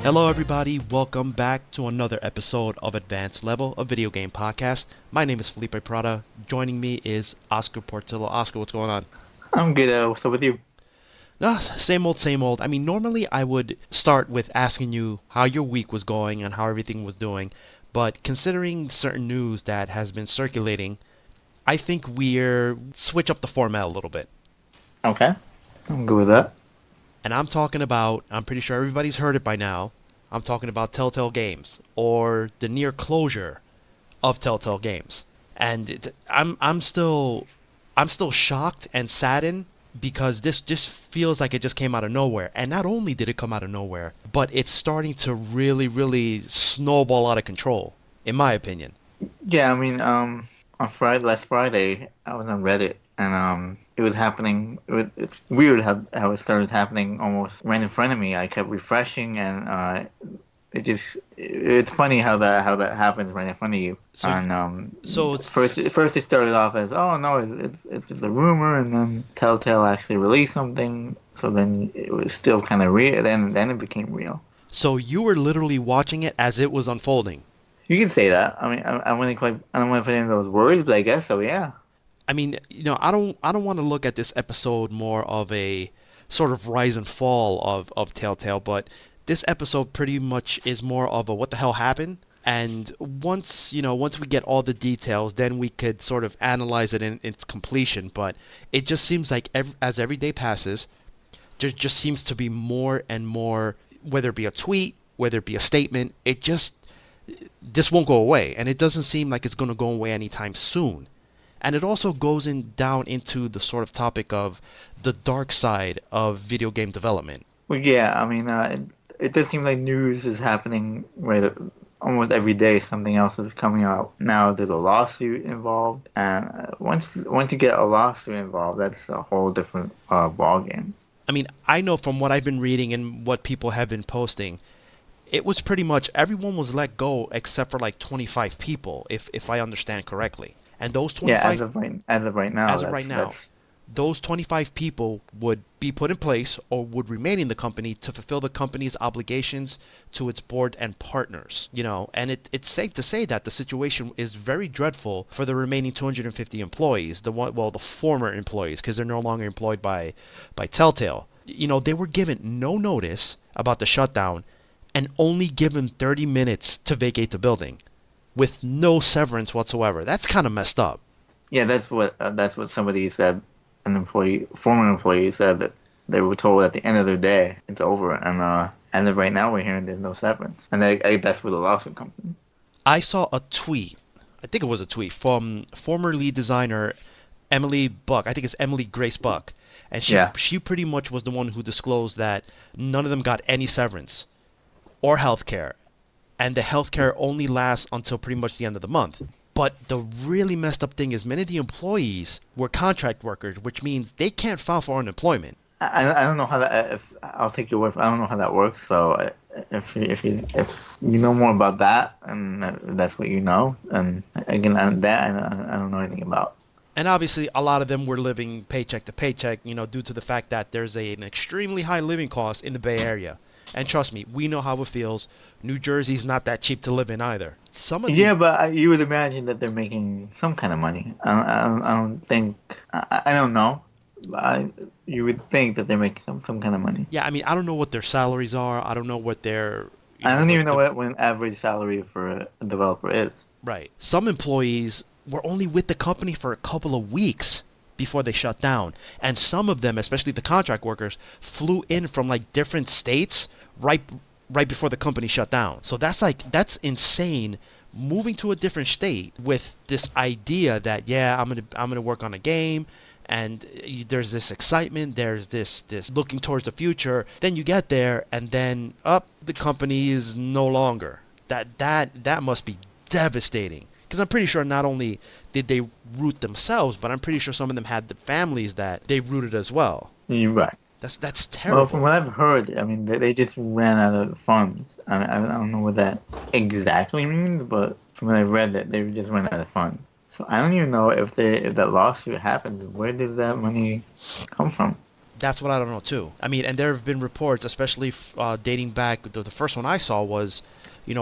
Hello everybody, welcome back to another episode of Advanced Level, a video game podcast. My name is Felipe Prada. Joining me is Oscar Portillo. Oscar, what's going on? I'm good. What's up with you? Same old, same old. I mean, normally I would start with asking you how your week was going and how everything was doing, but considering certain news that has been circulating, I think we're switch up the format a little bit. Okay, I'm good with that. And I'm pretty sure everybody's heard it by now. I'm talking about Telltale Games, or the near closure of Telltale Games. And I'm still shocked and saddened because this just feels like it just came out of nowhere. And not only did it come out of nowhere, but it's starting to really, really snowball out of control, in my opinion. Yeah, I mean, on last Friday, I was on Reddit, and it was happening. It's weird how it started happening almost right in front of me. I kept refreshing, and it's funny how that happens right in front of you. So, And so it's, first it started off as, oh no, it's just a rumor, and then Telltale actually released something. So then it was still kind of real. Then it became real. so you were literally watching it as it was unfolding. You can say that. I mean, I don't want to put in those words, but I guess so. Yeah. I mean, I don't want to look at this episode more of a sort of rise and fall of Telltale, but this episode pretty much is more of a what the hell happened. And once we get all the details, then we could sort of analyze it in its completion. But it just seems like as every day passes, just seems to be more and more, whether it be a tweet, whether it be a statement, this won't go away, and it doesn't seem like it's going to go away anytime soon. And it also goes down into the sort of topic of the dark side of video game development. Well, yeah. I mean, it does seem like news is happening right almost every day. Something else is coming out. Now there's a lawsuit involved, and once you get a lawsuit involved, that's a whole different ball game. I mean, I know from what I've been reading and what people have been posting, it was pretty much everyone was let go except for like 25 people, if I understand correctly. And those Yeah, 25, as of right now, as of right now, those 25 people would be put in place or would remain in the company to fulfill the company's obligations to its board and partners. And it's safe to say that the situation is very dreadful for the remaining 250 employees, the former employees, because they're no longer employed by Telltale. They were given no notice about the shutdown and only given 30 minutes to vacate the building with no severance whatsoever. That's kind of messed up. Yeah, that's what somebody said. Former employee said that they were told at the end of the day it's over, and as of right now we're hearing there's no severance, and that's where the lawsuit comes in. I saw a tweet, I think it was a tweet, from former lead designer Emily Buck. I think it's Emily Grace Buck. And she pretty much was the one who disclosed that none of them got any severance or healthcare, and the healthcare only lasts until pretty much the end of the month. But the really messed up thing is many of the employees were contract workers, which means they can't file for unemployment. I don't know how that. If I'll take your word for, I don't know how that works. So if you know more about that, and that's what you know, and again I don't know anything about. And obviously, a lot of them were living paycheck to paycheck, due to the fact that there's an extremely high living cost in the Bay Area. And trust me, we know how it feels. New Jersey's not that cheap to live in either. But you would imagine that they're making some kind of money. I don't think. I don't know. You would think that they're making some kind of money. Yeah, I mean, I don't know what their salaries are. I don't know what their. I don't even know what an average salary for a developer is. Right. Some employees were only with the company for a couple of weeks before they shut down. And some of them, especially the contract workers, flew in from like different states right before the company shut down. So that's insane, moving to a different state with this idea that I'm gonna work on a game, and there's this excitement, there's this looking towards the future. Then you get there, and then the company is no longer. That must be devastating. Because I'm pretty sure not only did they root themselves, but I'm pretty sure some of them had the families that they rooted as well. You're right. That's terrible. Well, from what I've heard, I mean, they just ran out of funds. I don't know what that exactly means, but from what I read, that they just ran out of funds. So I don't even know if that lawsuit happens, where does that money come from? That's what I don't know too. I mean, and there have been reports, especially dating back. The first one I saw was,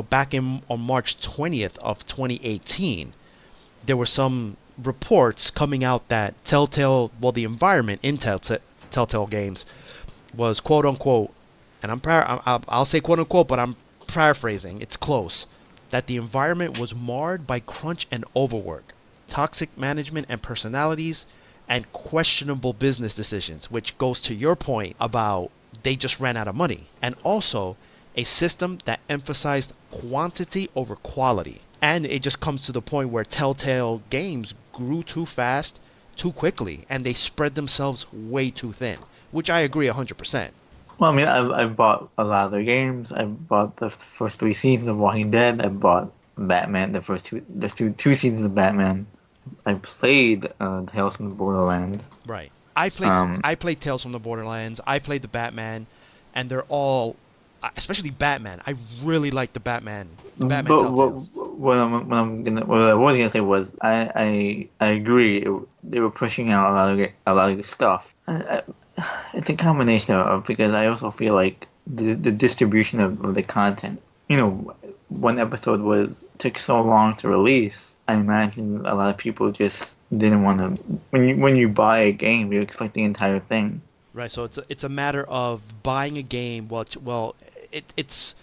back in on March 20th of 2018. There were some reports coming out that the environment in Telltale Games was quote unquote, and I'll say quote unquote, but I'm paraphrasing. It's close. That the environment was marred by crunch and overwork, toxic management and personalities, and questionable business decisions, which goes to your point about they just ran out of money. And also a system that emphasized quantity over quality. And it just comes to the point where Telltale Games grew too fast, too quickly, and they spread themselves way too thin, which I agree 100%. Well, I mean, I've bought a lot of their games. I bought the first three seasons of Walking Dead. I bought Batman, the two seasons of Batman. I played Tales from the Borderlands. Right. I played Tales from the Borderlands. I played the Batman, and they're all, especially Batman. I really like the Batman. The Batman But Telltales. what I was gonna say was I agree. They were pushing out a lot of good stuff. It's a combination of because I also feel like the distribution of the content. One episode took so long to release. I imagine a lot of people just didn't want to. When you buy a game, you expect the entire thing. Right. So it's a matter of buying a game. It's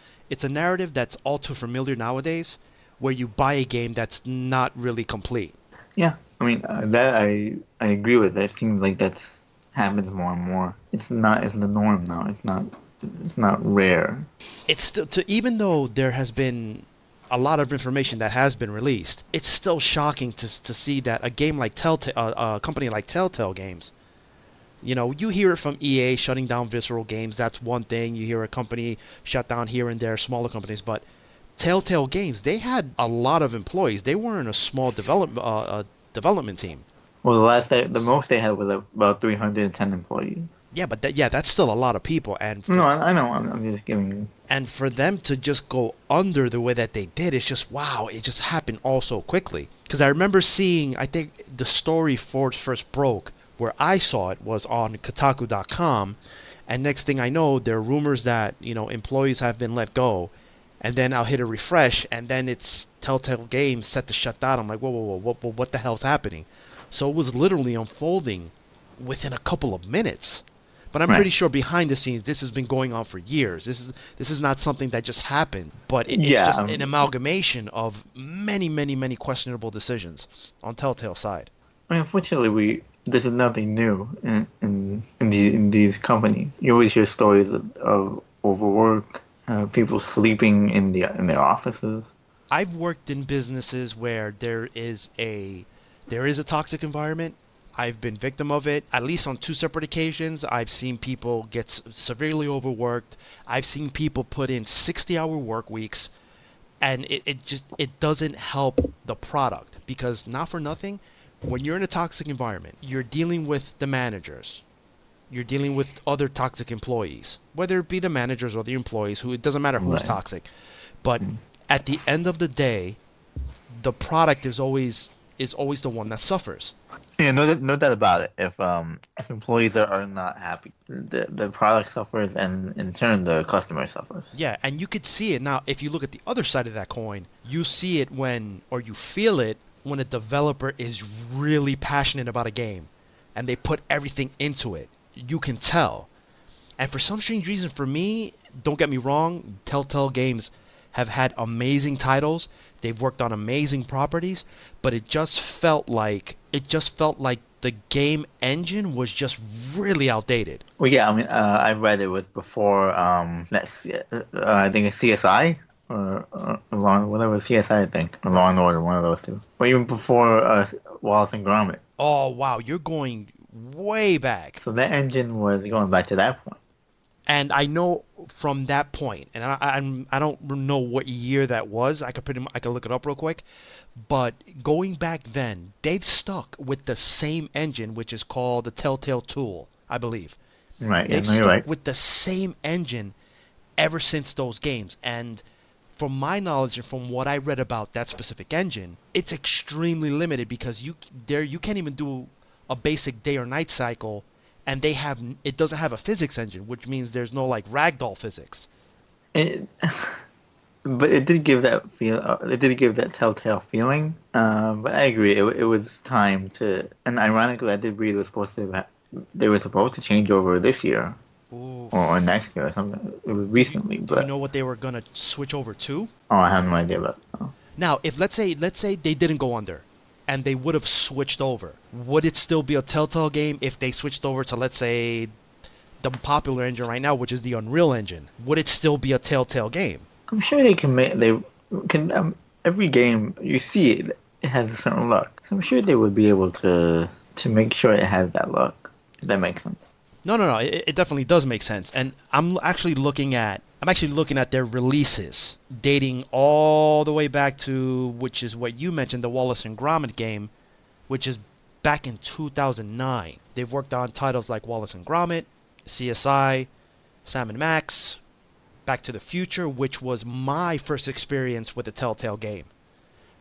a narrative that's all too familiar nowadays, where you buy a game that's not really complete. Yeah, I mean that I agree with. That. It seems like that's happens more and more. It's the norm now. It's not rare. It's still even though there has been a lot of information that has been released, it's still shocking to see that a game like a company like Telltale Games. You hear it from EA shutting down Visceral Games. That's one thing. You hear a company shut down here and there, smaller companies. But Telltale Games, they had a lot of employees. They weren't a small development team. Well, the most they had was about 310 employees. Yeah, but that's still a lot of people. And No, I know. I'm just giving. and for them to just go under the way that they did, it's just wow. It just happened all so quickly. Because I remember seeing, I think the story first broke where I saw it was on Kotaku.com, and next thing I know, there are rumors that employees have been let go, and then I'll hit a refresh, and then it's Telltale Games set to shut down. I'm like, whoa, whoa, whoa, what the hell's happening? So it was literally unfolding within a couple of minutes. But I'm Right. pretty sure behind the scenes, this has been going on for years. This is not something that just happened, but it's Yeah. just an amalgamation of many, many, many questionable decisions on Telltale side. I mean, unfortunately, this is nothing new in these companies. You always hear stories of overwork, people sleeping in their offices. I've worked in businesses where there is a toxic environment. I've been victim of it at least on two separate occasions. I've seen people get severely overworked. I've seen people put in 60-hour work weeks, and it doesn't help the product because not for nothing, when you're in a toxic environment, you're dealing with the managers. You're dealing with other toxic employees, whether it be the managers or the employees, who it doesn't matter who's Right. toxic. But at the end of the day, the product is always the one that suffers. Yeah, no doubt about it. If employees are not happy, the product suffers, and in turn the customer suffers. Yeah, and you could see it now. If you look at the other side of that coin, you see it or you feel it when a developer is really passionate about a game and they put everything into it. You can tell. And for some strange reason, for me, don't get me wrong, Telltale Games have had amazing titles. They've worked on amazing properties, but it just felt like the game engine was just really outdated. Well, yeah, I mean, I read it was before I think it's CSI or whatever CSI, I think, or Law and Order, one of those two, or even before Wallace and Gromit. Oh wow, you're going way back. So that engine was going back to that point. And I know from that point, and I don't know what year that was. I could look it up real quick. But going back then, they've stuck with the same engine, which is called the Telltale Tool, I believe. Right. Yeah, They've no, you're stuck right. with the same engine ever since those games. And from my knowledge and from what I read about that specific engine, it's extremely limited because you can't even do a basic day or night cycle and it doesn't have a physics engine, which means there's no like ragdoll physics. It, but it did give that feel. It did give that telltale feeling. But I agree. It was time to. And ironically, I did read it was supposed to. They were supposed to change over this year Ooh. or next year or something. It was recently, Do you but know what they were gonna switch over to? oh, I have no idea about. Oh. Now, if let's say they didn't go under, and they would have switched over, would it still be a Telltale game if they switched over to, let's say, the popular engine right now, which is the Unreal Engine? Would it still be a Telltale game? I'm sure they can make. They can. Every game you see it has a certain look. So I'm sure they would be able to make sure it has that look. If that makes sense. No. It definitely does make sense. And I'm actually looking at their releases dating all the way back to, which is what you mentioned, the Wallace and Gromit game, which is back in 2009. They've worked on titles like Wallace and Gromit, CSI, Sam and Max, Back to the Future, which was my first experience with a Telltale game,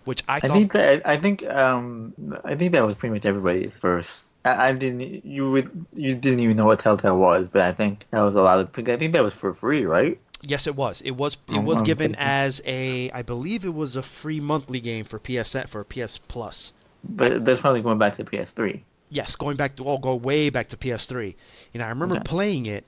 which I thought. I think that was pretty much everybody's first. I didn't. You didn't even know what Telltale was, but I think that was a lot of. I think that was for free, right? Yes, it was. It was given as a, I believe it was a free monthly game for PS Plus. But that's probably going back to PS3. Yes, go way back to PS3. I remember playing it,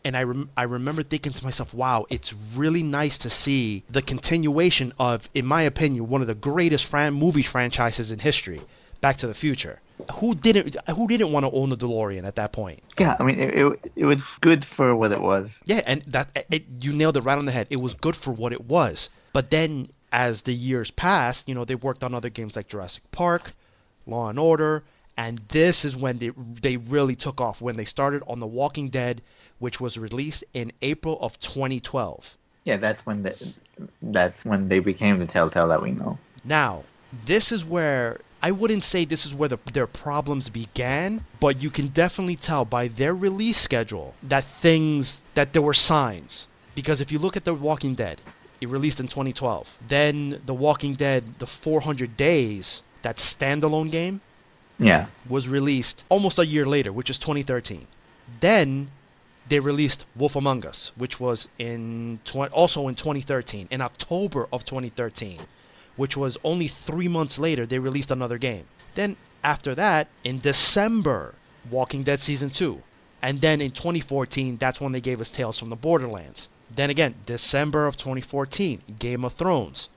and I remember thinking to myself, wow, it's really nice to see the continuation of, in my opinion, one of the greatest movie franchises in history, Back to the Future. Who didn't want to own a DeLorean at that point? Yeah, I mean, it was good for what it was. Yeah, and you nailed it right on the head. It was good for what it was. But then, as the years passed, they worked on other games like Jurassic Park, Law and Order, and this is when they really took off, when they started on The Walking Dead, which was released in April of 2012. Yeah, that's when they became the Telltale that we know. Now, this is where, I wouldn't say this is where their problems began, but you can definitely tell by their release schedule that there were signs. Because if you look at The Walking Dead, it released in 2012. Then The Walking Dead, The 400 Days, that standalone game, was released almost a year later, which is 2013. Then they released Wolf Among Us, which was also in 2013, in October of 2013. Which was only 3 months later, they released another game. Then, after that, in December, Walking Dead Season 2. And then in 2014, that's when they gave us Tales from the Borderlands. Then again, December of 2014, Game of Thrones.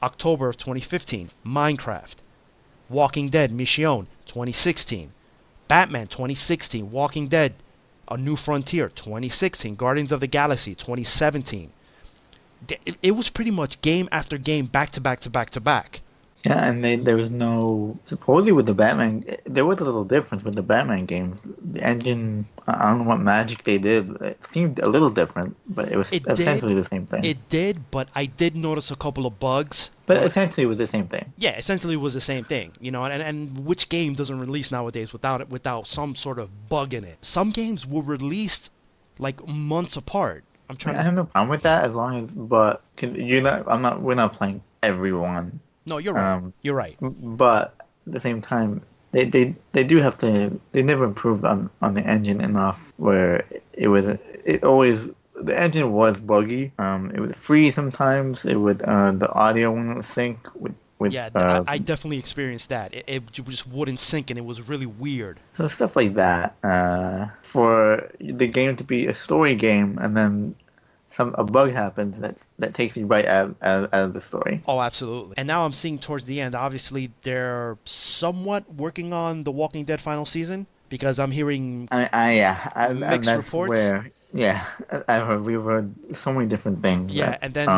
October of 2015, Minecraft. Walking Dead, Mission, 2016. Batman, 2016. Walking Dead, A New Frontier, 2016. Guardians of the Galaxy, 2017. It was pretty much game after game, back to back to back to back. Yeah, and there was no, supposedly with the Batman, there was a little difference with the Batman games. The engine, I don't know what magic they did. It seemed a little different, but it was essentially the same thing. It did, but I did notice a couple of bugs. But essentially it was the same thing. Yeah, essentially it was the same thing. And which game doesn't release nowadays without some sort of bug in it? Some games were released like months apart. I have no problem with that, as long as, but we're not playing everyone. No, you're right. You're right. But at the same time, they do have to. They never improved on the engine enough where the engine was buggy. It would freeze sometimes. It would the audio wouldn't sync with. I definitely experienced that. It just wouldn't sync, and it was really weird. So stuff like that. For the game to be a story game, and then a bug happens that takes you right out of the story. Oh, absolutely. And now I'm seeing towards the end, obviously they're somewhat working on the Walking Dead final season, because I'm hearing mixed reports. We've heard so many different things. Yeah, and then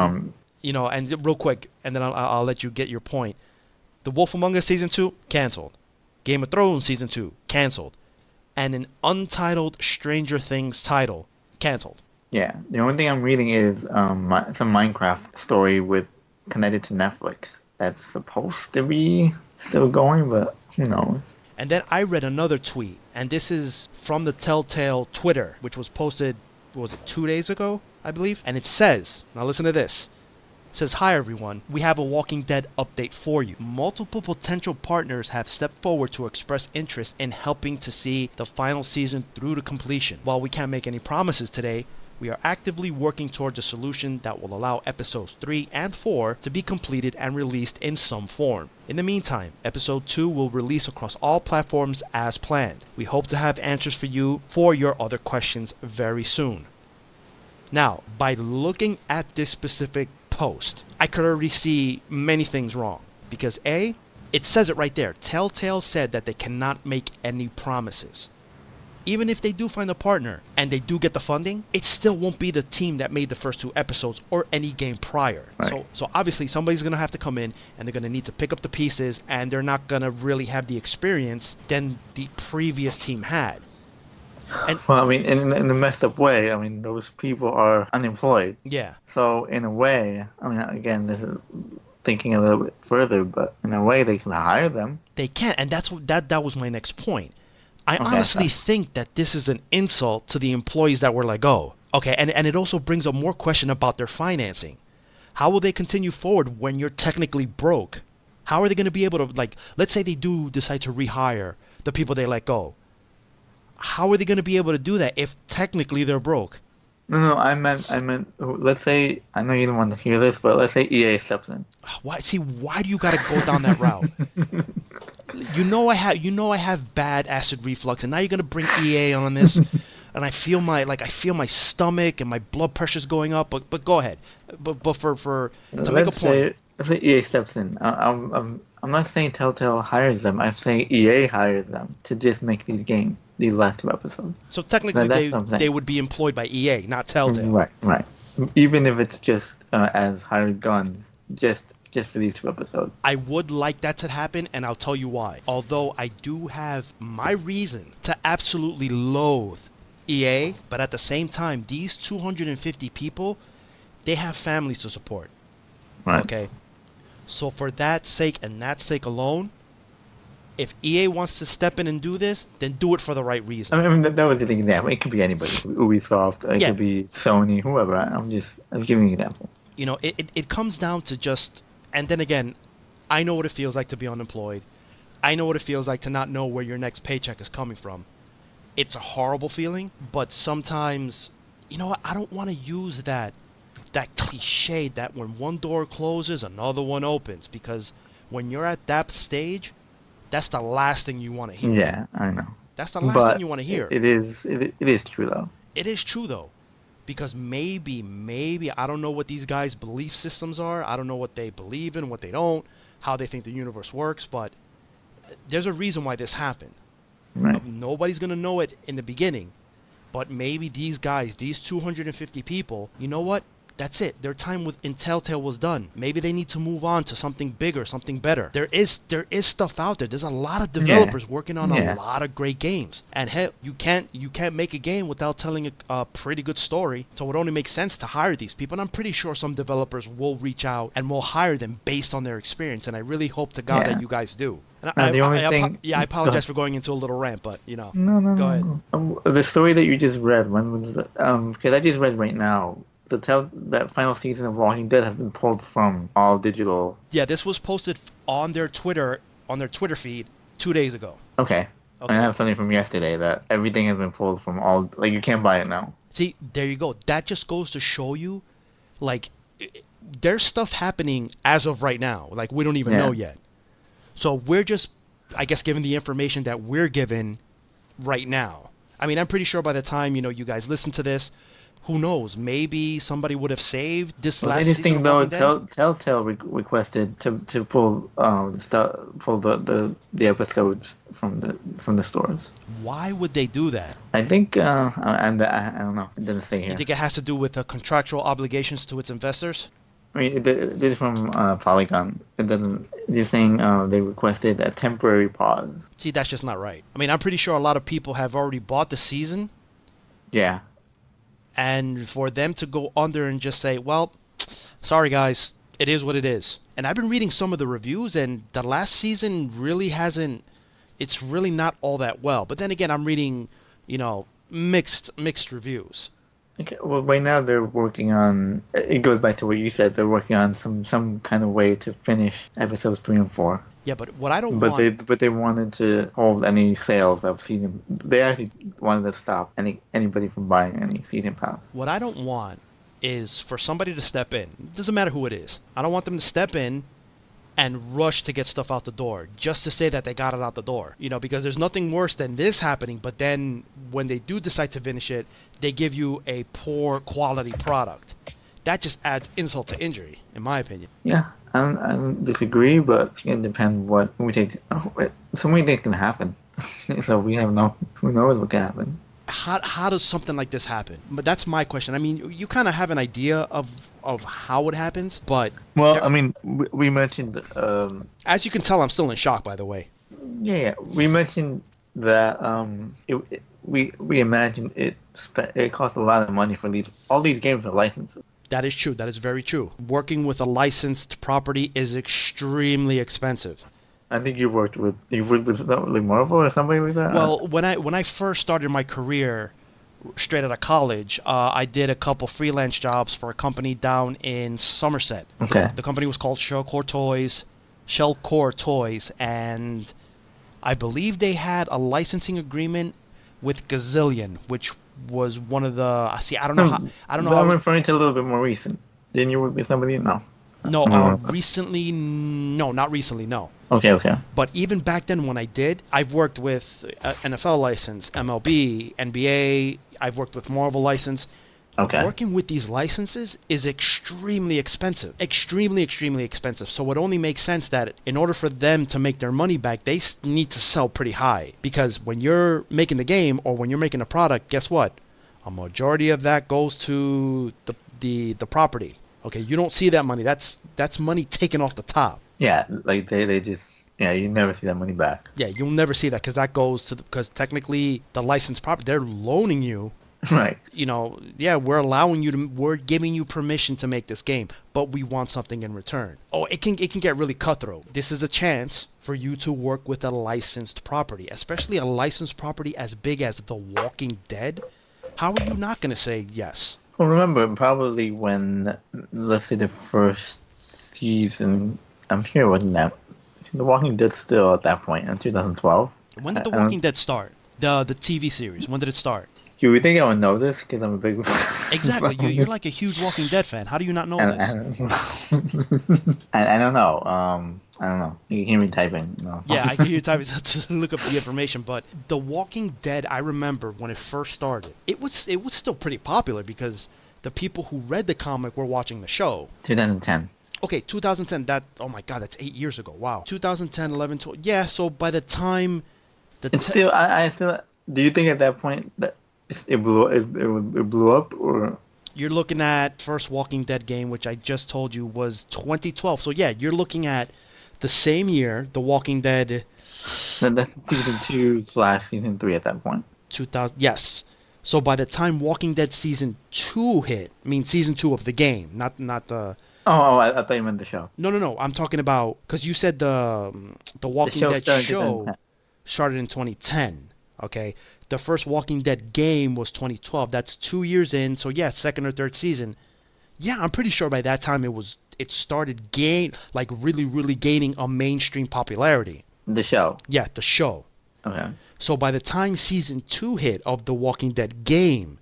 and real quick, and then I'll let you get your point. The Wolf Among Us Season 2, canceled. Game of Thrones Season 2, canceled. And an untitled Stranger Things title, canceled. Yeah, the only thing I'm reading is some Minecraft story connected to Netflix. That's supposed to be still going, but who knows. And then I read another tweet, and this is from the Telltale Twitter, which was posted, 2 days ago, I believe? And it says, now listen to this, Says, "Hi everyone, we have a Walking Dead update for you. Multiple potential partners have stepped forward to express interest in helping to see the final season through to completion. While we can't make any promises today, we are actively working towards a solution that will allow episodes 3 and 4 to be completed and released in some form. In the meantime, episode 2 will release across all platforms as planned. We hope to have answers for you for your other questions very soon." Now, by looking at this specific post, I could already see many things wrong. Because A, it says it right there. Telltale said that they cannot make any promises. Even if they do find a partner and they do get the funding, it still won't be the team that made the first 2 episodes or any game prior. Right. So obviously somebody's going to have to come in and they're going to need to pick up the pieces, and they're not going to really have the experience than the previous team had. And Well, I mean, in a messed up way, I mean, those people are unemployed. yeah, So in a way, I mean, again, this is thinking a little bit further, but in a way, they can hire them. they can't, and that was my next point. I Okay. honestly think that this is an insult to the employees that were let go. Okay, and it also brings up more question about their financing. How will they continue forward when you're technically broke? How are they going to be able to, like, let's say they do decide to rehire the people they let go. How are they going to be able to do that if technically they're broke? No, I meant, let's say, I know you don't want to hear this, but let's say EA steps in. Why do you got to go down that route? You know I have bad acid reflux, and now you're going to bring EA on this, and I feel my stomach and my blood pressure's going up, but go ahead. But to make a point. Let's say EA steps in. I'm not saying Telltale hires them. I'm saying EA hires them to just make these last 2 episodes. So technically, That's what I'm saying. they would be employed by EA, not Telltale. Right. Even if it's just as hired guns, just for these 2 episodes. I would like that to happen, and I'll tell you why. Although I do have my reason to absolutely loathe EA, but at the same time, these 250 people, they have families to support. Right. Okay? So for that sake and that sake alone, if EA wants to step in and do this, then do it for the right reason. I mean, that was the example. It could be anybody. It could be Ubisoft. It Yeah. could be Sony, whoever. I'm giving an example. You know, it comes down to just, and then again, I know what it feels like to be unemployed. I know what it feels like to not know where your next paycheck is coming from. It's a horrible feeling, but sometimes, you know what, I don't want to use that cliche that when one door closes, another one opens, because when you're at that stage, that's the last thing you want to hear. Yeah, I know. That's the last thing you want to hear. It is true though. It is true though, because maybe I don't know what these guys' belief systems are. I don't know what they believe in, what they don't, how they think the universe works, but there's a reason why this happened. Right. Nobody's going to know it in the beginning, but maybe these guys, these 250 people, you know what? That's it. Their time in Telltale was done. Maybe they need to move on to something bigger, something better. There is stuff out there. There's a lot of developers working on a lot of great games. And hell, you can't make a game without telling a pretty good story. So it only makes sense to hire these people. And I'm pretty sure some developers will reach out and will hire them based on their experience. And I really hope to God that you guys do. And I apologize for going into a little rant, but you know. No. Go ahead. The story that you just read, when was it? Because I just read right now. That final season of Walking Dead has been pulled from all digital. Yeah, this was posted on their Twitter feed 2 days ago. Okay. I have something from yesterday that everything has been pulled from all. Like, you can't buy it now. See, there you go. That just goes to show you, like, there's stuff happening as of right now. Like, we don't even know yet. So we're just, I guess, given the information that we're given right now. I mean, I'm pretty sure by the time, you guys listen to this, who knows? Maybe somebody would have saved this last season. Anything though, Telltale requested to pull the episodes from the stores. Why would they do that? I think I don't know. It didn't say here. You think it has to do with contractual obligations to its investors? I mean, this is from Polygon. It doesn't. They're saying they requested a temporary pause. See, that's just not right. I mean, I'm pretty sure a lot of people have already bought the season. Yeah. And for them to go under and just say, well, sorry guys, it is what it is. And I've been reading some of the reviews, and the last season really hasn't, it's really not all that well. But then again, I'm reading, mixed reviews. Okay, well, right now they're working on. It goes back to what you said. They're working on some kind of way to finish episodes 3 and 4. Yeah, but what I don't But want, they wanted to hold any sales of season. They actually wanted to stop anybody from buying any season pass. what I don't want is for somebody to step in. It doesn't matter who it is. I don't want them to step in and rush to get stuff out the door just to say that they got it out the door. Because there's nothing worse than this happening, but then when they do decide to finish it, they give you a poor quality product. That just adds insult to injury, in my opinion. Yeah, I don't disagree, but it's gonna depend what we take. So many things can happen. So we have no. Who knows what can happen? How does something like this happen? But that's my question. I mean, you kind of have an idea of how it happens, but Well, I mean, we mentioned. As you can tell, I'm still in shock. By the way. Yeah, we mentioned that we imagined it cost a lot of money for all these games are licenses. That is true. That is very true. Working with a licensed property is extremely expensive. I think you've worked with like Marvel or somebody like that. Well, when I first started my career, straight out of college, I did a couple freelance jobs for a company down in Somerset. Okay. The company was called Shellcore Toys, and I believe they had a licensing agreement with Gazillion, which was one of the. See, I don't know how. I don't know I'm how. referring to a little bit more recent. Didn't you work with somebody? No. No, recently, no, not recently, no. Okay. But even back then when I did, I've worked with NFL license, MLB, NBA, I've worked with Marvel license. Okay. Working with these licenses is extremely expensive. Extremely, extremely expensive. So it only makes sense that in order for them to make their money back, they need to sell pretty high. Because when you're making the game or when you're making a product, guess what? A majority of that goes to the property. Okay, you don't see that money. That's money taken off the top. Yeah, like they just you never see that money back. Yeah, you'll never see that because that goes to because technically the licensed property they're loaning you. Right. We're giving you permission to make this game, but we want something in return. Oh, it can get really cutthroat. This is a chance for you to work with a licensed property, especially a licensed property as big as The Walking Dead. How are you not going to say yes? Well, remember, probably when, let's say, the first season, I'm sure it wasn't that. The Walking Dead still at that point in 2012. When did The Walking Dead start? The TV series. When did it start? You would think I would know this because I'm a big. Exactly. You're like a huge Walking Dead fan. How do you not know this? I don't know. I don't know. You can hear me typing. No. Yeah, I can hear you typing to look up the information. But The Walking Dead, I remember when it first started, it was still pretty popular because the people who read the comic were watching the show. 2010. Okay, 2010. Oh my God, that's 8 years ago. Wow. 2010, 11, 12. Yeah. So by the time It's still. I feel. Do you think at that point that it blew up or? You're looking at first Walking Dead game, which I just told you was 2012. So yeah, you're looking at the same year, The Walking Dead. That's season 2/season 3 at that point. 2000. Yes. So by the time Walking Dead season 2 hit, I mean season 2 of the game, not the. Oh, I thought you meant the show. No. I'm talking about because you said the Walking Dead show started in 2010. Okay, the first Walking Dead game was 2012. That's 2 years in. So yeah, second or third season. Yeah, I'm pretty sure by that time it started really gaining a mainstream popularity. The show. Yeah, the show. Okay. So by the time season 2 hit of the Walking Dead game,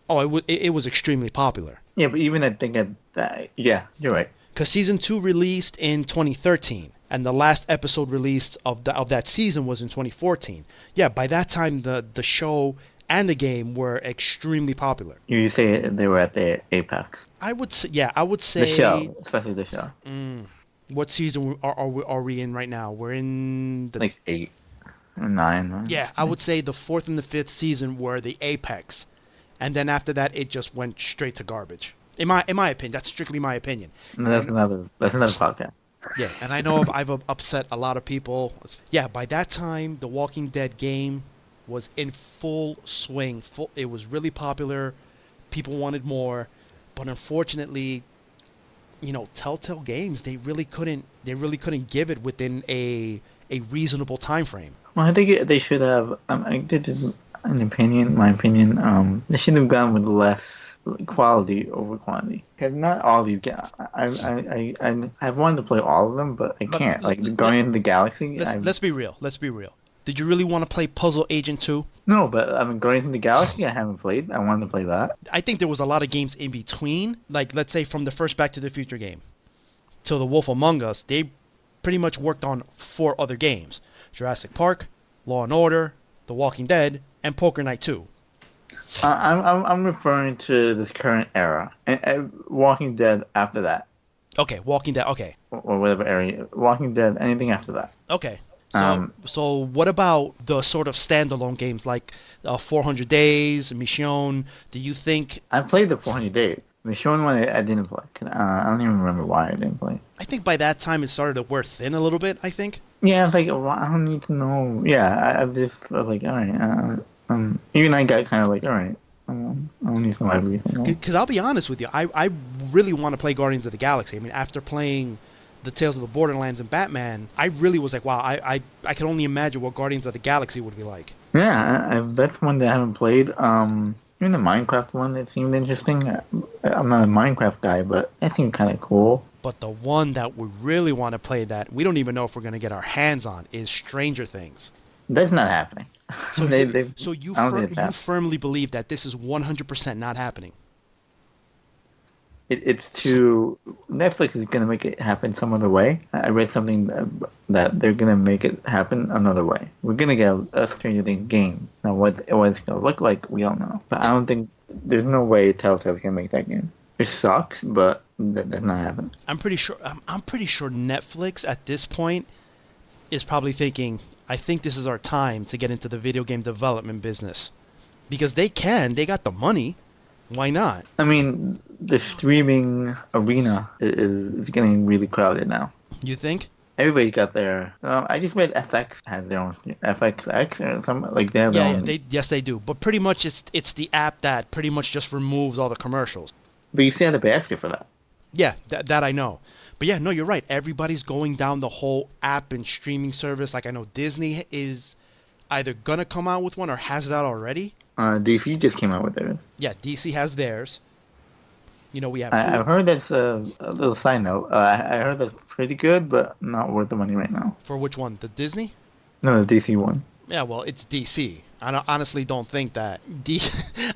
it was extremely popular. Yeah, but even I think yeah, you're right. Because season 2 released in 2013. And the last episode released of that season was in 2014. Yeah, by that time the show and the game were extremely popular. You say they were at the apex. I would say The show, especially the show. What season are we in right now? We're in the like 8 or 9. Right? Yeah, I would say the 4th and the 5th season were the apex, and then after that it just went straight to garbage. In my opinion, that's strictly my opinion. No, that's another podcast. Yeah, and I know I've upset a lot of people. Yeah, by that time, The Walking Dead game was in full swing. It was really popular. People wanted more, but unfortunately, Telltale Games they really couldn't give it within a reasonable time frame. Well, I think they should have. my opinion, they should have gone with less quality over quantity. Because not all these games, I wanted to play all of them, but I But can't. Like Guardians of the Galaxy, let's be real. Let's be real. Did you really want to play Puzzle Agent 2? no, but I mean Guardians of the Galaxy, I haven't played. I wanted to play that. I think there was a lot of games in between. Like, let's say from the first Back to the Future game till The Wolf Among Us, they pretty much worked on 4 other games: Jurassic Park, Law and Order, The Walking Dead, and Poker Night 2. I'm referring to this current era, and Walking Dead after that, Okay, Walking Dead. Okay, or whatever area. Walking Dead, anything after that. okay. So what about the sort of standalone games like 400 Days, Mission? Do you think? I played the 400 Days. The Shonen one I didn't play. I don't even remember why I didn't play. I think by that time it started to wear thin a little bit. I think. Yeah, it's like, well, I don't need to know. Yeah, I was like, all right. Even I got kind of like, all right. I don't need to know everything. Because I'll be honest with you, I really want to play Guardians of the Galaxy. I mean, after playing the Tales of the Borderlands and Batman, I really was like, wow, I can only imagine what Guardians of the Galaxy would be like. Yeah, that's one that I haven't played. Even the Minecraft one, that seemed interesting. I'm not a Minecraft guy, but that seemed kind of cool. But the one that we really want to play that we don't even know if we're going to get our hands on is Stranger Things. That's not happening. So you I don't think it's you firmly believe that this is 100% not happening. It's too. Netflix is going to make it happen some other way. I read something that they're going to make it happen another way. We're going to get a Stranger Things game. Now, what it's going to look like, we don't know. But I don't think there's no way Telltale can make that game. It sucks, but that's not happening. I'm pretty sure. I'm pretty sure Netflix at this point is probably thinking, I think this is our time to get into the video game development business, because they can. They got the money. Why not? I mean, the streaming arena is getting really crowded now. You think? Everybody got their. I just read FX has their own FXX or something like they have their own. Yes, they do. But pretty much, it's the app that pretty much just removes all the commercials. But you still have to pay extra for that. Yeah, that I know. But yeah, no, you're right. Everybody's going down the whole app and streaming service. Like, I know Disney is either gonna come out with one or has it out already. DC just came out with theirs. Yeah, DC has theirs. You know, we have. I've heard that's a little side note. I heard that's pretty good, but not worth the money right now. For which one? The Disney? No, the DC one. Yeah, well, it's DC. Honestly don't think that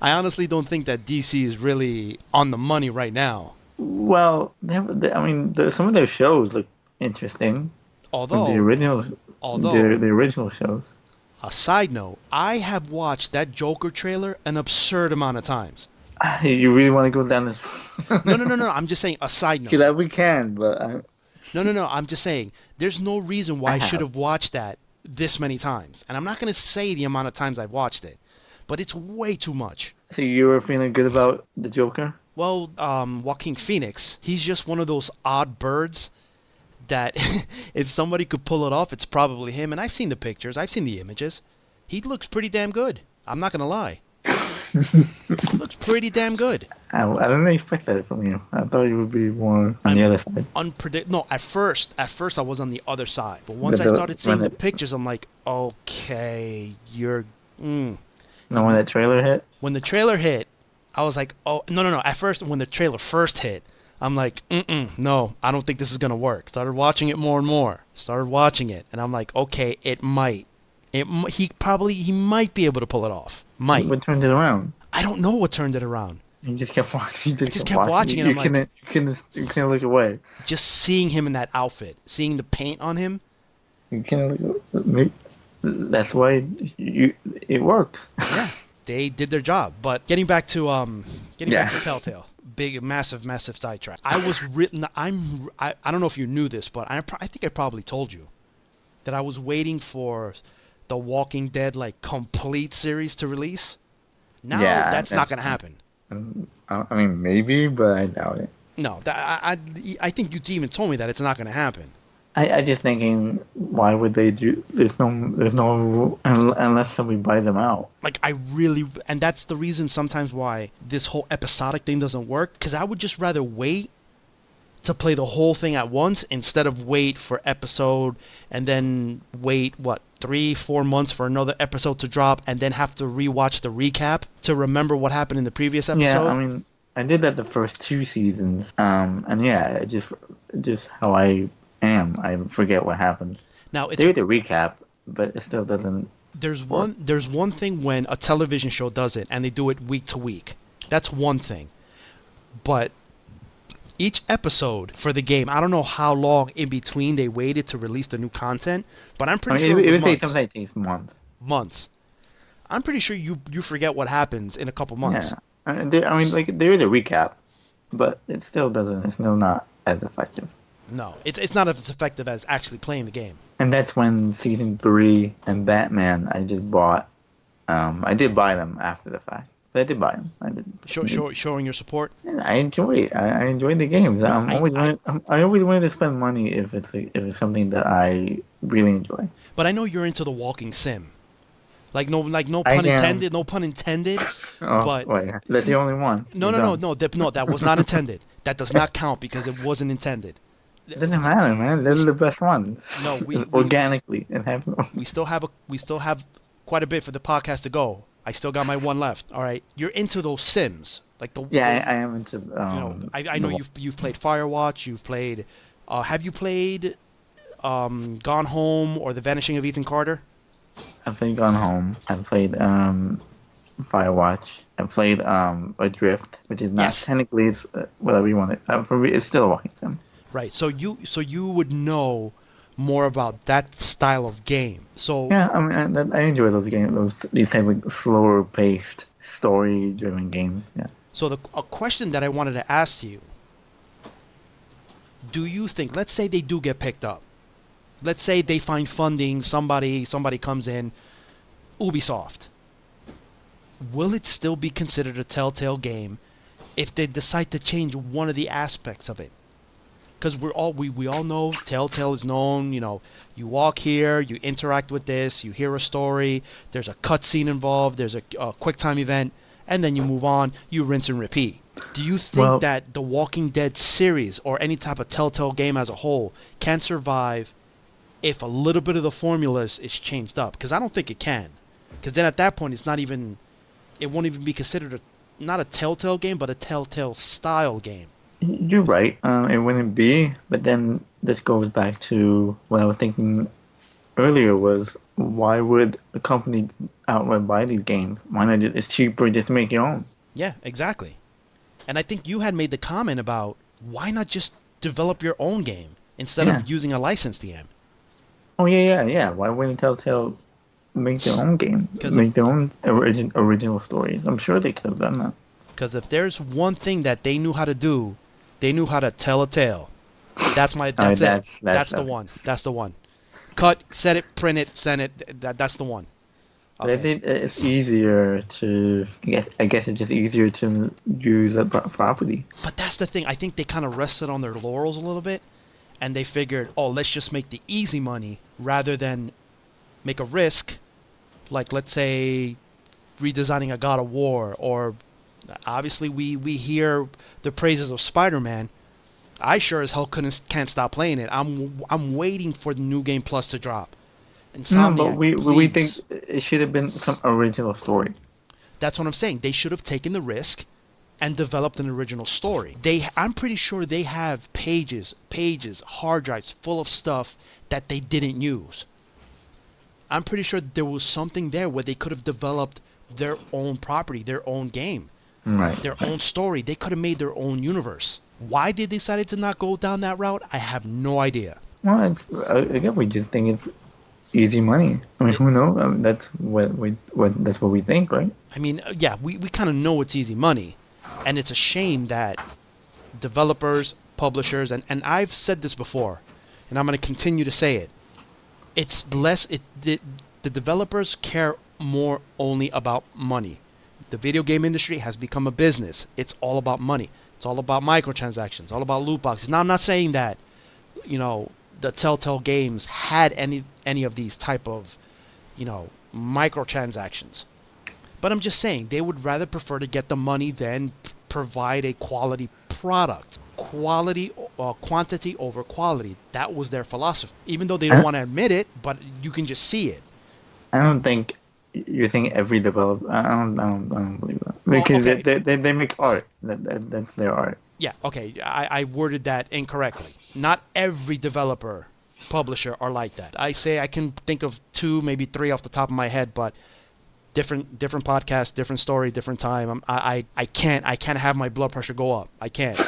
I honestly don't think that DC is really on the money right now. Well, I mean, some of their shows look interesting. Although the original shows. A side note, I have watched that Joker trailer an absurd amount of times. You really want to go down this? No. I'm just saying a side note. Yeah, we can, but No. I'm just saying there's no reason why I should have watched that this many times, and I'm not gonna say the amount of times I've watched it, but it's way too much. So you were feeling good about the Joker? Well, Joaquin Phoenix, he's just one of those odd birds that if somebody could pull it off, it's probably him. And I've seen the pictures, I've seen the images. He looks pretty damn good. I'm not gonna lie. He looks pretty damn good. I didn't expect that from you. I thought you would be more on the other side. No, at first I was on the other side. But once I started seeing the pictures, I'm like, okay, you're. No, when that trailer hit? When the trailer hit, I was like, oh, no. At first, when the trailer first hit, I'm like, no, I don't think this is going to work. Started watching it more and more. Started watching it. And I'm like, okay, it might. He might be able to pull it off. Might. What turned it around? I don't know what turned it around. You just kept watching. I just kept watching it. You can't look away. Just seeing him in that outfit, seeing the paint on him. You can't look away. That's why it works. Yeah, they did their job. But getting back to Telltale, massive sidetrack. I don't know if you knew this, but I think I probably told you that I was waiting for the Walking Dead complete series to release. Now that's not gonna happen. I mean, maybe, but I doubt it. No, I think you even told me that it's not gonna happen. I just thinking, why would they do? There's no unless somebody buy them out. And that's the reason sometimes why this whole episodic thing doesn't work. Because I would just rather wait to play the whole thing at once instead of wait for episode and then wait, what, 3-4 months for another episode to drop and then have to rewatch the recap to remember what happened in the previous Yeah, episode? I mean, I did that the first 2 seasons. And yeah, just how I am. I forget what happened. Now, it's There is a recap, but it still doesn't work. there's one thing when a television show does it and they do it week to week. That's one thing. But each episode for the game, I don't know how long in between they waited to release the new content, but I'm I pretty mean, sure it it was would take months. sometimes it takes months. Months. I'm pretty sure you forget what happens in a couple months. Yeah. I mean, like, there is a recap, but it still doesn't. It's still not as effective. No, it's not as effective as actually playing the game. And that's when season 3 and Batman I just bought. I did buy them after the fact, but I did buy them. I did. Showing your support. And I enjoy it. I enjoy the games. No, I always wanted to spend money if it's something that I really enjoy. but I know you're into the walking sim. Like no I pun am. intended, no pun intended. Oh, But wait, that's the only one. no, You're no, no, done. no, no, that was not intended. That does not count because it wasn't intended. It doesn't matter, man. Those are the best ones. No, Organically, it happens. we still have quite a bit for the podcast to go. I still got my one left. All right, you're into those sims, like the Yeah, I am into. I know you've played Firewatch. You've played. Have you played Gone Home or The Vanishing of Ethan Carter? I've played Gone Home. I've played Firewatch. I've played Adrift, which is not Yes. technically it's whatever you want it. For me, it's still a walking sim. Right. So you would know more about that style of game. So Yeah, I mean, I enjoy those games. These type of slower paced, story driven games. Yeah. so a question that I wanted to ask you: do you think? Let's say they do get picked up. Let's say they find funding. Somebody comes in. Ubisoft. Will it still be considered a Telltale game if they decide to change one of the aspects of it? Because we all know Telltale is known. You walk here, you interact with this, you hear a story. There's a cutscene involved. There's a quick time event, and then you move on. You rinse and repeat. Do you think Well- that the Walking Dead series or any type of Telltale game as a whole can survive if a little bit of the formula is changed up? Because I don't think it can. Because then at that point, it won't even be considered not a Telltale game, but a Telltale style game. You're right. It wouldn't be, but then this goes back to what I was thinking earlier was why would a company outright buy these games? Why not it's cheaper just to make your own? Yeah, exactly. And I think you had made the comment about why not just develop your own game instead Yeah. of using a licensed game? Oh yeah. Why wouldn't Telltale make their own game? 'Cause Make their own original stories? I'm sure they could have done that. Because if there's one thing that they knew how to do, they knew how to tell a tale. That's it. That's the one. That's the one. Cut, set it, print it, send it. That's the one. I Okay. think it's easier to. I guess it's just easier to use a property. But that's the thing. I think they kind of rested on their laurels a little bit, and they figured, oh, let's just make the easy money rather than make a risk, like let's say redesigning a God of War, or obviously we hear the praises of Spider-Man. I sure as hell can't stop playing it. I'm waiting for the new game plus to drop. No, Insomniac, but we please. think it should have been some original story. That's what I'm saying. They should have taken the risk and developed an original story. I'm pretty sure they have pages, hard drives full of stuff that they didn't use. I'm pretty sure there was something there where they could have developed their own property, their own game, Right. their own story. They could have made their own universe. Why they decided to not go down that route, I have no idea. Well, it's again we just think it's easy money. I mean, who knows? That's what we think, right? I mean, yeah, we kind of know it's easy money. And it's a shame that developers, publishers, and I've said this before, and I'm going to continue to say it. It's less, the developers care more only about money. The video game industry has become a business. It's all about money. It's all about microtransactions, all about loot boxes. Now, I'm not saying that, the Telltale Games had any of these type of, microtransactions. But I'm just saying they would rather prefer to get the money than provide a quality product. Quality quantity over quality. That was their philosophy. Even though they don't I, want to admit it, but you can just see it. I don't think you're saying every developer. I don't believe that Well, because okay, they make art. That's their art. yeah, okay. I worded that incorrectly. Not every developer, publisher are like that. I say I can think of two, maybe three off the top of my head, but different podcast, different story, different time. I can't have my blood pressure go up. I can't.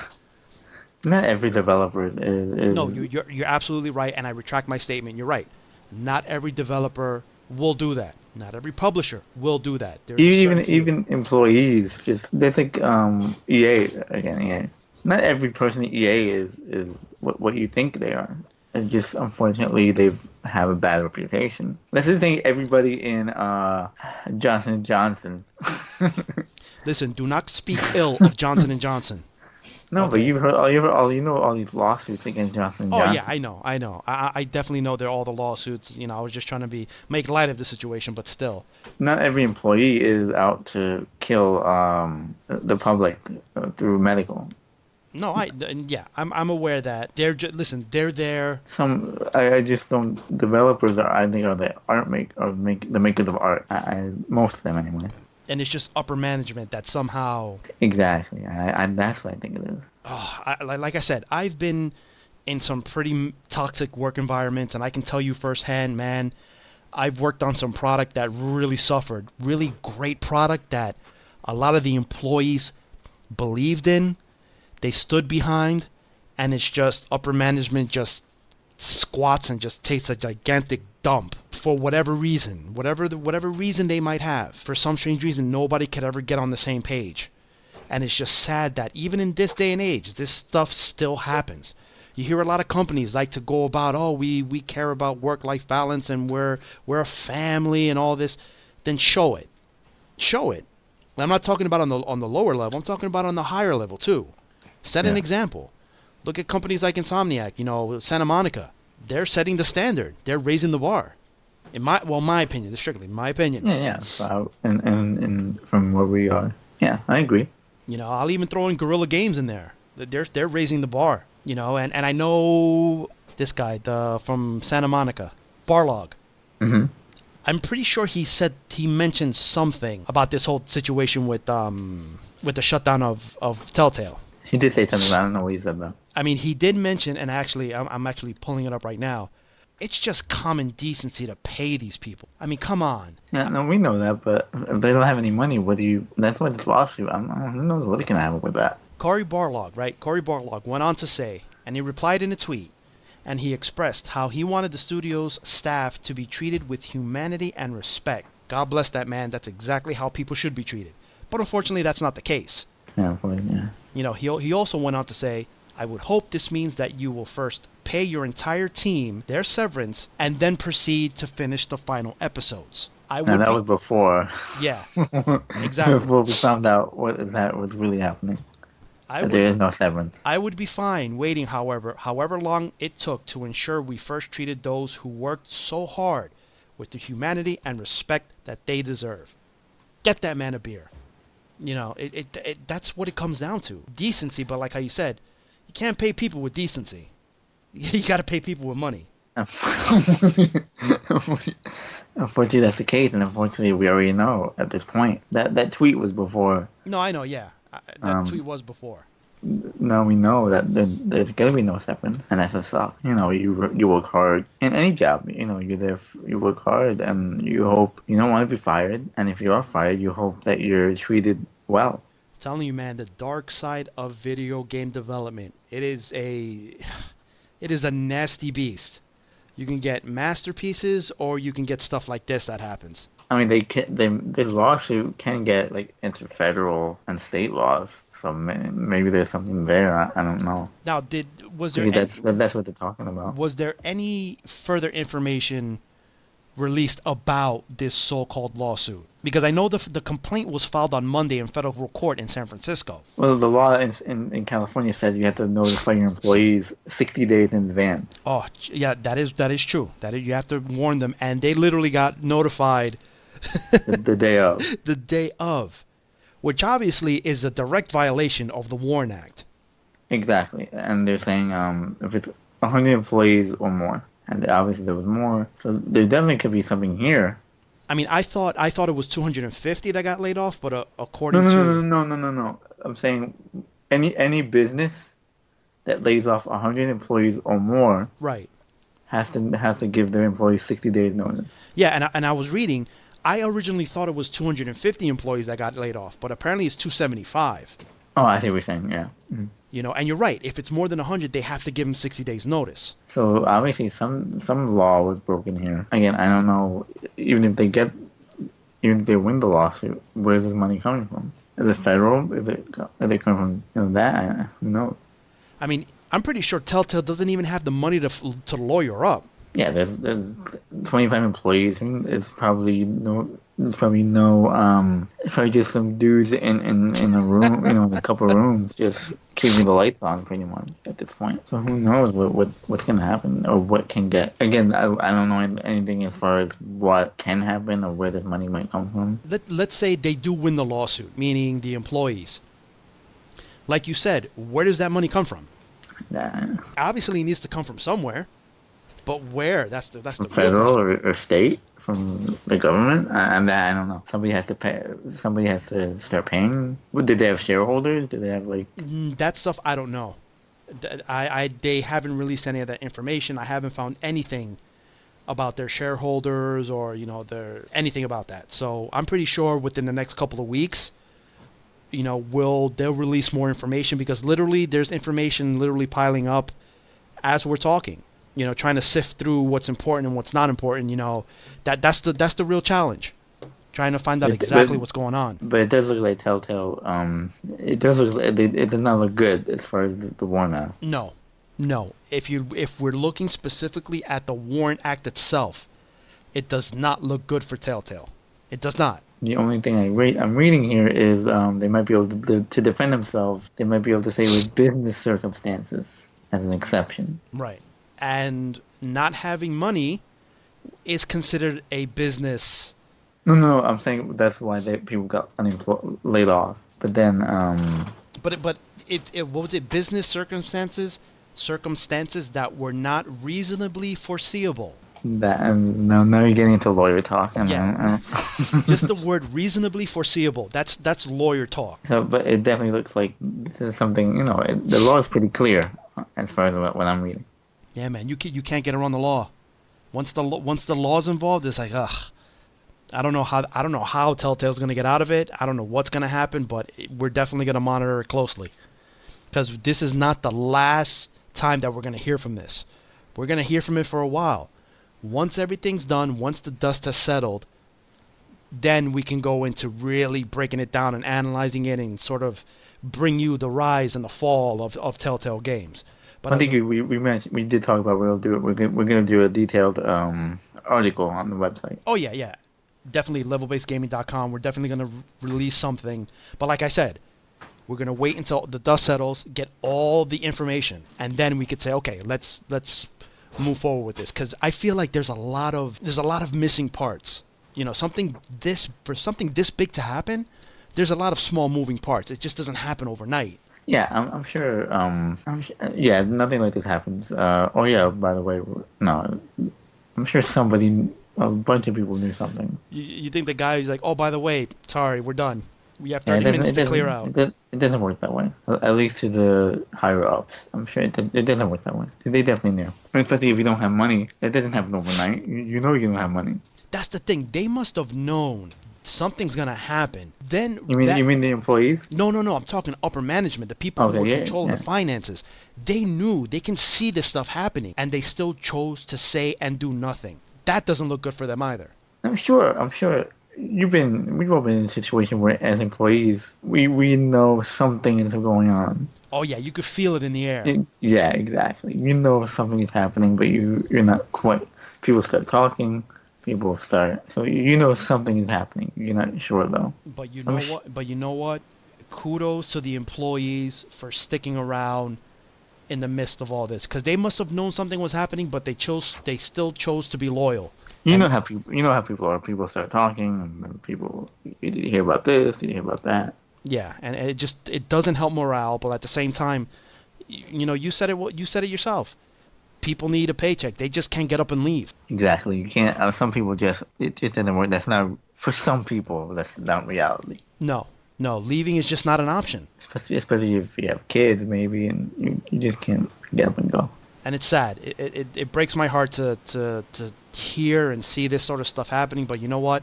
Not every developer No, is you're absolutely right, and I retract my statement. You're right. Not every developer will do that. Not every publisher will do that. There's a certain few. even employees. Just they think EA again. EA. Not every person at EA is what you think they are. And just unfortunately they have a bad reputation. Let's just say everybody in Johnson and Johnson. Listen, do not speak ill of Johnson and Johnson. No, but Okay. you've heard all you know all these lawsuits against Johnson and Oh Johnson. yeah, I know. I definitely know they're all the lawsuits. You know, I was just trying to make light of the situation, but still. Not every employee is out to kill the public through medical. No, yeah, I'm aware that listen, they're there. I just don't. Developers are I think are the the makers of art. Most of them anyway. And it's just upper management that somehow. Exactly. I that's what I think it is. Oh, like I said, I've been in some pretty toxic work environments, and I can tell you firsthand, man. I've worked on some product that really suffered. Really great product that a lot of the employees believed in. They stood behind, and it's just upper management just squats and just takes a gigantic dump for whatever reason, whatever reason they might have. For some strange reason, nobody could ever get on the same page, and it's just sad that even in this day and age, this stuff still happens. You hear a lot of companies like to go about, oh, we care about work-life balance and we're a family and all this. Then show it. I'm not talking about on the lower level. I'm talking about on the higher level too. Set an example. Look at companies like Insomniac, Santa Monica. They're setting the standard. They're raising the bar. In my opinion, this is strictly my opinion. Yeah. So, and from where we are, yeah, I agree. I'll even throw in Guerrilla Games in there. They're raising the bar. And I know this guy from Santa Monica, Barlog. Mm-hmm. I'm pretty sure he mentioned something about this whole situation with the shutdown of Telltale. He did say something. But I don't know what he said though. I mean, he did mention, and actually, I'm actually pulling it up right now. It's just common decency to pay these people. I mean, come on. Yeah, no, we know that, but if they don't have any money, that's why this lawsuit. Who knows what they can happen with that. Cory Barlog, right? Cory Barlog went on to say, and he replied in a tweet, and he expressed how he wanted the studio's staff to be treated with humanity and respect. God bless that man. That's exactly how people should be treated. But unfortunately, that's not the case. Yeah, yeah. He also went on to say, I would hope this means that you will first pay your entire team their severance and then proceed to finish the final episodes. That was before. Yeah, exactly. Before we found out that was really happening. There is no severance. I would be fine waiting, however long it took to ensure we first treated those who worked so hard with the humanity and respect that they deserve. Get that man a beer. That's what it comes down to. Decency, but like how you said, you can't pay people with decency. You got to pay people with money. Unfortunately, that's the case, and unfortunately, we already know at this point that tweet was before. No, I know. Yeah, that tweet was before. Now we know that there's gonna be no severance, and that's a suck. You work hard in any job. You're there. You work hard, and you hope you don't want to be fired. And if you are fired, you hope that you're treated well. Telling you, man, the dark side of video game development. It is a nasty beast. You can get masterpieces, or you can get stuff like this that happens. I mean, this lawsuit can get into federal and state laws, so maybe there's something there. I don't know. Now, was there? Maybe that's what they're talking about. Was there any further information released about this so-called lawsuit? Because I know the complaint was filed on Monday in federal court in San Francisco. Well, the law in California says you have to notify your employees 60 days in advance. Oh, yeah, that is true. You have to warn them, and they literally got notified the day of. The day of, which obviously is a direct violation of the WARN Act. Exactly. And they're saying if it's 100 employees or more, and obviously there was more, so there definitely could be something here. I mean, I thought it was 250 that got laid off, but No, according no, no, to no, no, no, no, no. I'm saying any business that lays off 100 employees or more right. has to give their employees 60 days notice. Yeah, and I was reading. I originally thought it was 250 employees that got laid off, but apparently it's 275. Oh, I see what you're saying. Yeah. Mhm. And you're right. If it's more than 100, they have to give them 60 days notice. So obviously some law was broken here. Again, I don't know. Even if they get, even if they win the lawsuit, where's this money coming from? Is it federal? Is it coming from that? Who knows? I mean, I'm pretty sure Telltale doesn't even have the money to lawyer up. Yeah, there's 25 employees. And it's probably just some dudes in a room, in a couple of rooms, just keeping the lights on pretty much at this point. So who knows what's gonna happen or what can get. Again, I don't know anything as far as what can happen or where this money might come from. Let's say they do win the lawsuit, meaning the employees. Like you said, where does that money come from? That Obviously, it needs to come from somewhere, but where? That's the from real federal question. or state, from the government, and that I don't know. Somebody has to pay. Somebody has to start paying. Did they have shareholders? Did they have like? That stuff I don't know. They haven't released any of that information. I haven't found anything about their shareholders or their anything about that. So I'm pretty sure within the next couple of weeks, they'll release more information because literally there's information literally piling up as we're talking. Trying to sift through what's important and what's not important. That's the real challenge. Trying to find out It, exactly what's going on. but it does look like Telltale. It does look. It does not look good as far as the war now. No, no. If we're looking specifically at the Warrant Act itself, it does not look good for Telltale. It does not. The only thing I'm reading here is they might be able to defend themselves. They might be able to say with business circumstances as an exception. Right. And not having money is considered a business. No, no, I'm saying that's why people got laid off. But then, But what was it? Business circumstances that were not reasonably foreseeable. now you're getting into lawyer talk, and Yeah. Just the word reasonably foreseeable. That's lawyer talk. but it definitely looks like this is something. The law is pretty clear as far as what I'm reading. Yeah, man. You can't get around the law. Once the law's involved, it's like ugh. I don't know how Telltale's gonna get out of it. I don't know what's gonna happen, but we're definitely gonna monitor it closely because this is not the last time that we're gonna hear from this. We're gonna hear from it for a while. Once everything's done, once the dust has settled, then we can go into really breaking it down and analyzing it and sort of bring you the rise and the fall of Telltale Games. But I as think we mentioned we did talk about we'll do it. We're gonna do a detailed article on the website. oh yeah, yeah, definitely levelbasedgaming.com. We're definitely going to release something. But like I said, we're going to wait until the dust settles, get all the information, and then we could say, okay, let's move forward with this because I feel like there's a lot of missing parts. Something this big to happen, there's a lot of small moving parts. It just doesn't happen overnight. Yeah, I'm sure. Yeah, nothing like this happens. Oh yeah, by the way, no, I'm sure a bunch of people knew something. You think the guy is like, oh, by the way, sorry, we're done. We have Yeah, 30 minutes to clear out. It doesn't work that way. At least to the higher ups. I'm sure it doesn't work that way. They definitely knew. Especially if you don't have money. That doesn't happen overnight. You know you don't have money. That's the thing. They must have known something's gonna happen. Then You mean the employees? no, no, no. I'm talking upper management, the people who Okay, are yeah, controlling yeah. the finances. They knew they can see this stuff happening, and they still chose to say and do nothing. That doesn't look good for them either. I'm sure. We've all been in a situation where, as employees, we know something is going on. Oh yeah, you could feel it in the air. Yeah, exactly. You know something is happening, but you're not quite. People start talking. People start. So you know something is happening. You're not sure though. But you know what? But you know what? Kudos to the employees for sticking around in the midst of all this, because they must have known something was happening, but they still chose to be loyal. You know And how people are. People start talking, and then people you hear about this, you hear about that. yeah, and it doesn't help morale, but at the same time, You said it. You said it yourself. People need a paycheck. They just can't get up and leave. Exactly. You can't. Some people it just doesn't work. That's not for some people. That's not reality. No, no, leaving is just not an option. Especially if you have kids, maybe, and you just can't get up and go. And it's sad. It breaks my heart to hear and see this sort of stuff happening. But you know what?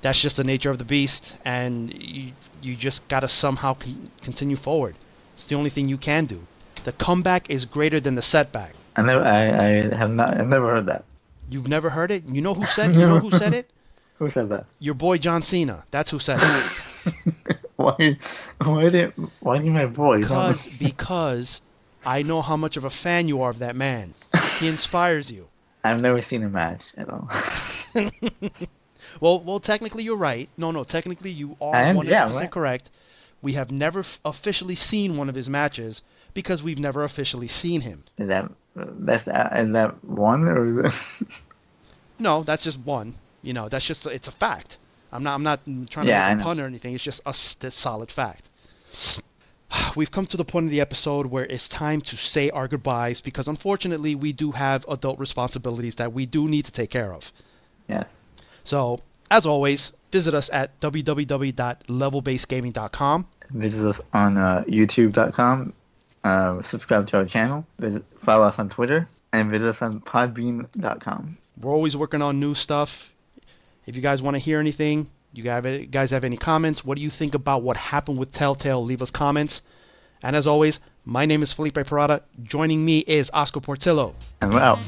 That's just the nature of the beast, and you just gotta somehow continue forward. It's the only thing you can do. The comeback is greater than the setback. I have not. I've never heard that. You've never heard it? You know who said? You know who said it? Who said that? Your boy John Cena. That's who said it. Why my boy? Because I know how much of a fan you are of that man. He inspires you. I've never seen a match at all. Well, technically you're right. No, technically you are 100% correct. We have never officially seen one of his matches because we've never officially seen him. Is that one or? No, that's just one. It's a fact. I'm not trying to make a pun or anything. It's just a solid fact. We've come to the point of the episode where it's time to say our goodbyes because unfortunately we do have adult responsibilities that we do need to take care of. Yes. So, as always, visit us at www.levelbasedgaming.com. Visit us on youtube.com. Subscribe to our channel. Follow us on Twitter. And visit us on podbean.com. We're always working on new stuff. If you guys want to hear anything, you guys have any comments, what do you think about what happened with Telltale? Leave us comments. And as always, my name is Felipe Parada. Joining me is Oscar Portillo. And we're out.